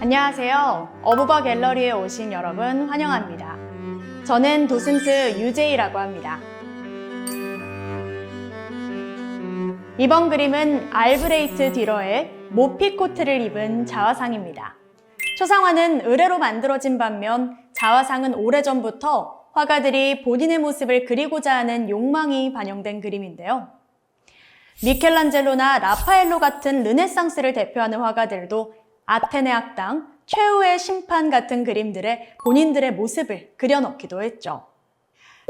안녕하세요. 어부바 갤러리에 오신 여러분 환영합니다. 저는 도슨트 유제이라고 합니다. 이번 그림은 알브레이트 듀러의 모피 코트를 입은 자화상입니다. 초상화는 의뢰로 만들어진 반면 자화상은 오래전부터 화가들이 본인의 모습을 그리고자 하는 욕망이 반영된 그림인데요. 미켈란젤로나 라파엘로 같은 르네상스를 대표하는 화가들도 아테네 학당, 최후의 심판 같은 그림들에 본인들의 모습을 그려넣기도 했죠.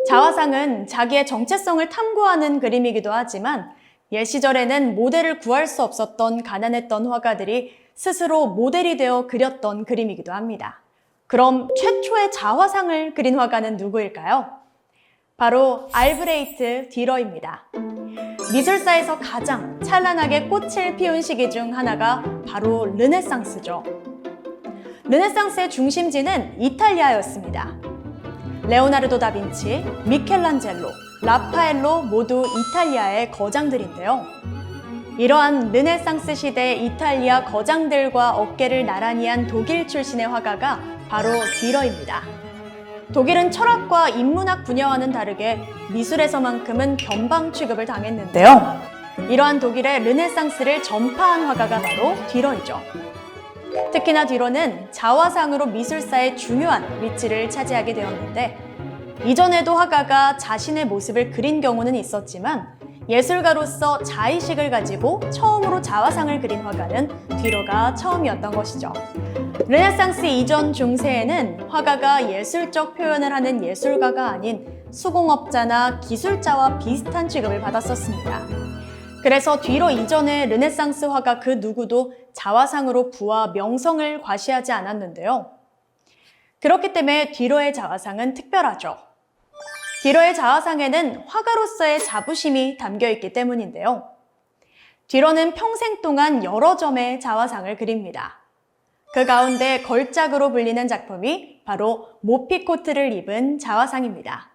자화상은 자기의 정체성을 탐구하는 그림이기도 하지만 옛 시절에는 모델을 구할 수 없었던 가난했던 화가들이 스스로 모델이 되어 그렸던 그림이기도 합니다. 그럼 최초의 자화상을 그린 화가는 누구일까요? 바로 알브레이트 듀러입니다. 미술사에서 가장 찬란하게 꽃을 피운 시기 중 하나가 바로 르네상스죠. 르네상스의 중심지는 이탈리아였습니다. 레오나르도 다빈치, 미켈란젤로, 라파엘로 모두 이탈리아의 거장들인데요. 이러한 르네상스 시대 이탈리아 거장들과 어깨를 나란히 한 독일 출신의 화가가 바로 듀러입니다. 독일은 철학과 인문학 분야와는 다르게 미술에서만큼은 변방 취급을 당했는데요. 이러한 독일의 르네상스를 전파한 화가가 바로 듀러이죠. 특히나 듀러는 자화상으로 미술사에 중요한 위치를 차지하게 되었는데 이전에도 화가가 자신의 모습을 그린 경우는 있었지만 예술가로서 자의식을 가지고 처음으로 자화상을 그린 화가는 듀러가 처음이었던 것이죠. 르네상스 이전 중세에는 화가가 예술적 표현을 하는 예술가가 아닌 수공업자나 기술자와 비슷한 취급을 받았었습니다. 그래서 듀러 이전의 르네상스 화가 그 누구도 자화상으로 부와 명성을 과시하지 않았는데요. 그렇기 때문에 듀러의 자화상은 특별하죠. 듀러의 자화상에는 화가로서의 자부심이 담겨있기 때문인데요. 듀러는 평생 동안 여러 점의 자화상을 그립니다. 그 가운데 걸작으로 불리는 작품이 바로 모피 코트를 입은 자화상입니다.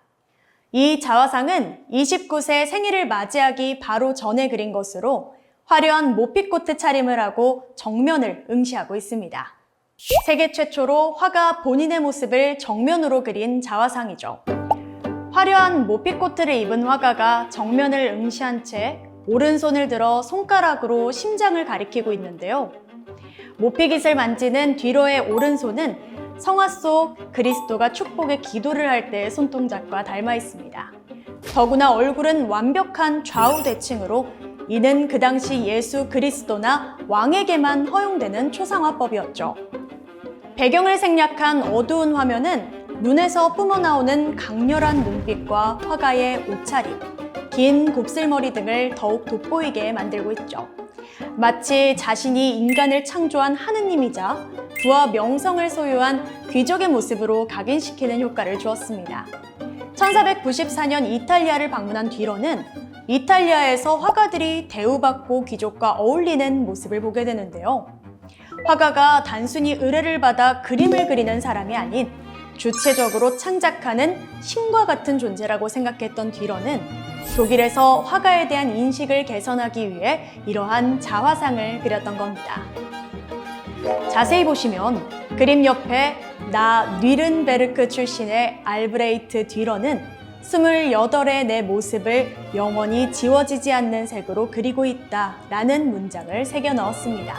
이 자화상은 29세 생일을 맞이하기 바로 전에 그린 것으로 화려한 모피 코트 차림을 하고 정면을 응시하고 있습니다. 세계 최초로 화가 본인의 모습을 정면으로 그린 자화상이죠. 화려한 모피 코트를 입은 화가가 정면을 응시한 채 오른손을 들어 손가락으로 심장을 가리키고 있는데요. 모피깃을 만지는 듀러의 오른손은 성화 속 그리스도가 축복의 기도를 할 때의 손동작과 닮아 있습니다. 더구나 얼굴은 완벽한 좌우 대칭으로 이는 그 당시 예수 그리스도나 왕에게만 허용되는 초상화법이었죠. 배경을 생략한 어두운 화면은 눈에서 뿜어나오는 강렬한 눈빛과 화가의 옷차림, 긴 곱슬머리 등을 더욱 돋보이게 만들고 있죠. 마치 자신이 인간을 창조한 하느님이자 부와 명성을 소유한 귀족의 모습으로 각인시키는 효과를 주었습니다. 1494년 이탈리아를 방문한 듀러는 이탈리아에서 화가들이 대우받고 귀족과 어울리는 모습을 보게 되는데요. 화가가 단순히 의뢰를 받아 그림을 그리는 사람이 아닌 주체적으로 창작하는 신과 같은 존재라고 생각했던 듀러는 독일에서 화가에 대한 인식을 개선하기 위해 이러한 자화상을 그렸던 겁니다. 자세히 보시면 그림 옆에 뉘른베르크 출신의 알브레이트 듀러는 28의 내 모습을 영원히 지워지지 않는 색으로 그리고 있다 라는 문장을 새겨 넣었습니다.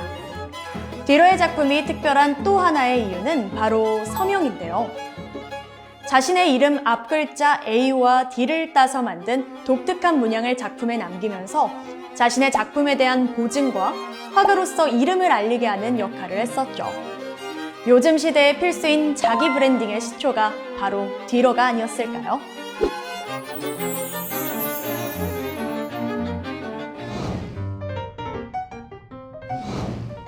듀러의 작품이 특별한 또 하나의 이유는 바로 서명인데요. 자신의 이름 앞글자 A와 D를 따서 만든 독특한 문양을 작품에 남기면서 자신의 작품에 대한 보증과 화가로서 이름을 알리게 하는 역할을 했었죠. 요즘 시대의 필수인 자기 브랜딩의 시초가 바로 듀러가 아니었을까요?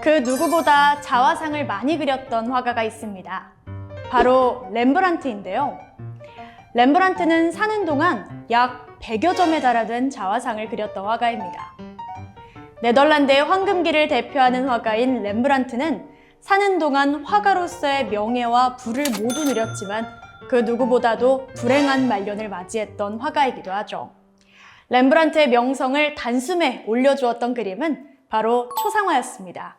그 누구보다 자화상을 많이 그렸던 화가가 있습니다. 바로 렘브란트인데요. 렘브란트는 사는 동안 약 100여 점에 달하는 자화상을 그렸던 화가입니다. 네덜란드의 황금기를 대표하는 화가인 렘브란트는 사는 동안 화가로서의 명예와 부를 모두 누렸지만 그 누구보다도 불행한 말년을 맞이했던 화가이기도 하죠. 렘브란트의 명성을 단숨에 올려주었던 그림은 바로 초상화였습니다.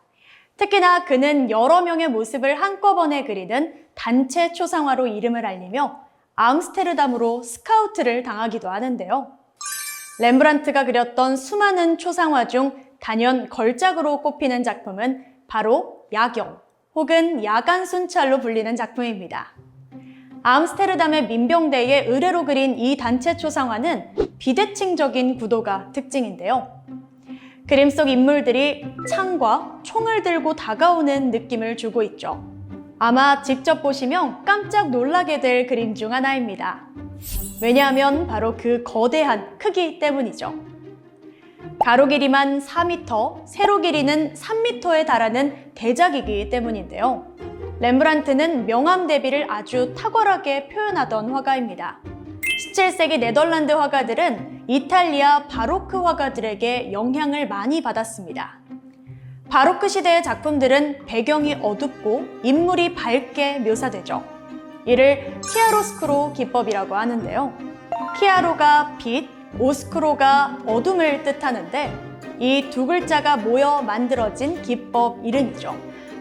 특히나 그는 여러 명의 모습을 한꺼번에 그리는 단체 초상화로 이름을 알리며 암스테르담으로 스카우트를 당하기도 하는데요. 렘브란트가 그렸던 수많은 초상화 중 단연 걸작으로 꼽히는 작품은 바로 야경 혹은 야간 순찰로 불리는 작품입니다. 암스테르담의 민병대의 의뢰로 그린 이 단체 초상화는 비대칭적인 구도가 특징인데요. 그림 속 인물들이 창과 총을 들고 다가오는 느낌을 주고 있죠. 아마 직접 보시면 깜짝 놀라게 될 그림 중 하나입니다. 왜냐하면 바로 그 거대한 크기 때문이죠. 가로 길이만 4m, 세로 길이는 3m에 달하는 대작이기 때문인데요. 렘브란트는 명암 대비를 아주 탁월하게 표현하던 화가입니다. 17세기 네덜란드 화가들은 이탈리아 바로크 화가들에게 영향을 많이 받았습니다. 바로크 시대의 작품들은 배경이 어둡고 인물이 밝게 묘사되죠. 이를 키아로스크로 기법이라고 하는데요. 키아로가 빛, 오스크로가 어둠을 뜻하는데 이 두 글자가 모여 만들어진 기법 이름이죠.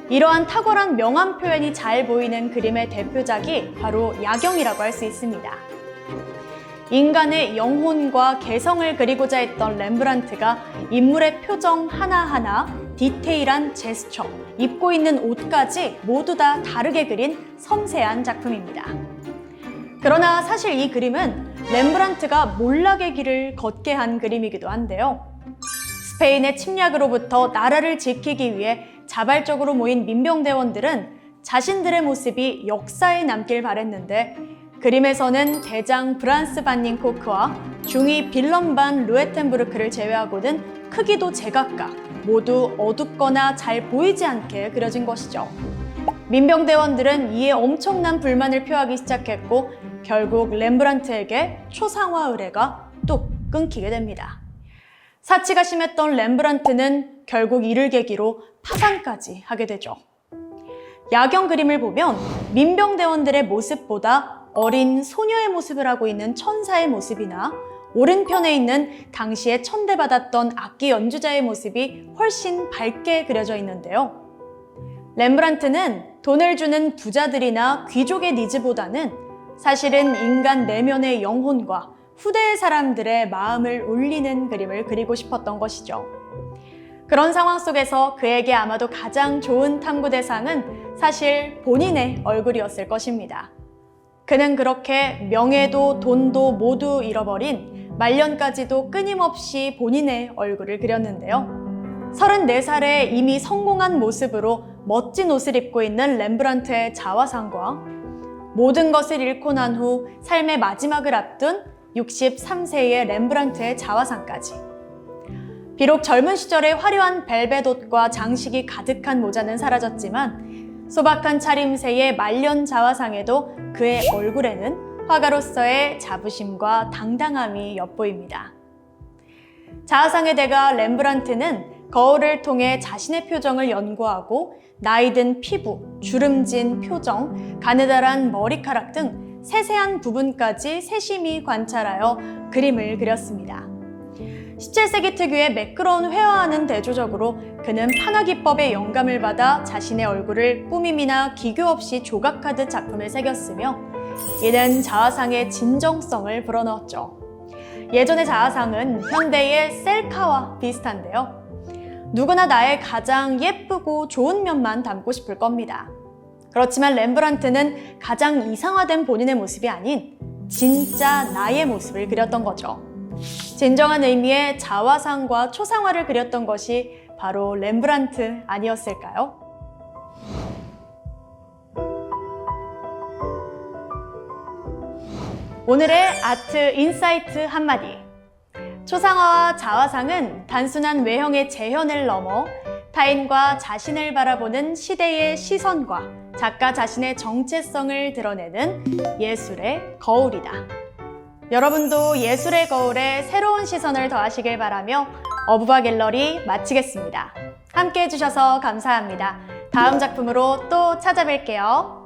이러한 탁월한 명암 표현이 잘 보이는 그림의 대표작이 바로 야경이라고 할 수 있습니다. 인간의 영혼과 개성을 그리고자 했던 렘브란트가 인물의 표정 하나하나, 디테일한 제스처, 입고 있는 옷까지 모두 다 다르게 그린 섬세한 작품입니다. 그러나 사실 이 그림은 렘브란트가 몰락의 길을 걷게 한 그림이기도 한데요. 스페인의 침략으로부터 나라를 지키기 위해 자발적으로 모인 민병대원들은 자신들의 모습이 역사에 남길 바랬는데 그림에서는 대장 브란스 반닌 코크와 중위 빌럼 반 루에텐부르크를 제외하고는 크기도 제각각 모두 어둡거나 잘 보이지 않게 그려진 것이죠. 민병대원들은 이에 엄청난 불만을 표하기 시작했고 결국 렘브란트에게 초상화 의뢰가 뚝 끊기게 됩니다. 사치가 심했던 렘브란트는 결국 이를 계기로 파산까지 하게 되죠. 야경 그림을 보면 민병대원들의 모습보다 어린 소녀의 모습을 하고 있는 천사의 모습이나 오른편에 있는 당시에 천대받았던 악기 연주자의 모습이 훨씬 밝게 그려져 있는데요. 렘브란트는 돈을 주는 부자들이나 귀족의 니즈보다는 사실은 인간 내면의 영혼과 후대의 사람들의 마음을 울리는 그림을 그리고 싶었던 것이죠. 그런 상황 속에서 그에게 아마도 가장 좋은 탐구 대상은 사실 본인의 얼굴이었을 것입니다. 그는 그렇게 명예도 돈도 모두 잃어버린 말년까지도 끊임없이 본인의 얼굴을 그렸는데요. 34살에 이미 성공한 모습으로 멋진 옷을 입고 있는 렘브란트의 자화상과 모든 것을 잃고 난 후 삶의 마지막을 앞둔 63세의 렘브란트의 자화상까지. 비록 젊은 시절의 화려한 벨벳 옷과 장식이 가득한 모자는 사라졌지만 소박한 차림새의 말년 자화상에도 그의 얼굴에는 화가로서의 자부심과 당당함이 엿보입니다. 자화상의 대가 렘브란트는 거울을 통해 자신의 표정을 연구하고 나이든 피부, 주름진 표정, 가느다란 머리카락 등 세세한 부분까지 세심히 관찰하여 그림을 그렸습니다. 17세기 특유의 매끄러운 회화하는 대조적으로 그는 판화기법의 영감을 받아 자신의 얼굴을 꾸밈이나 기교 없이 조각하듯 작품을 새겼으며 이는 자화상의 진정성을 불어넣었죠. 예전의 자화상은 현대의 셀카와 비슷한데요. 누구나 나의 가장 예쁘고 좋은 면만 담고 싶을 겁니다. 그렇지만 렘브란트는 가장 이상화된 본인의 모습이 아닌 진짜 나의 모습을 그렸던 거죠. 진정한 의미의 자화상과 초상화를 그렸던 것이 바로 렘브란트 아니었을까요? 오늘의 아트 인사이트 한마디. 초상화와 자화상은 단순한 외형의 재현을 넘어 타인과 자신을 바라보는 시대의 시선과 작가 자신의 정체성을 드러내는 예술의 거울이다. 여러분도 예술의 거울에 새로운 시선을 더하시길 바라며 어부바 갤러리 마치겠습니다. 함께 해주셔서 감사합니다. 다음 작품으로 또 찾아뵐게요.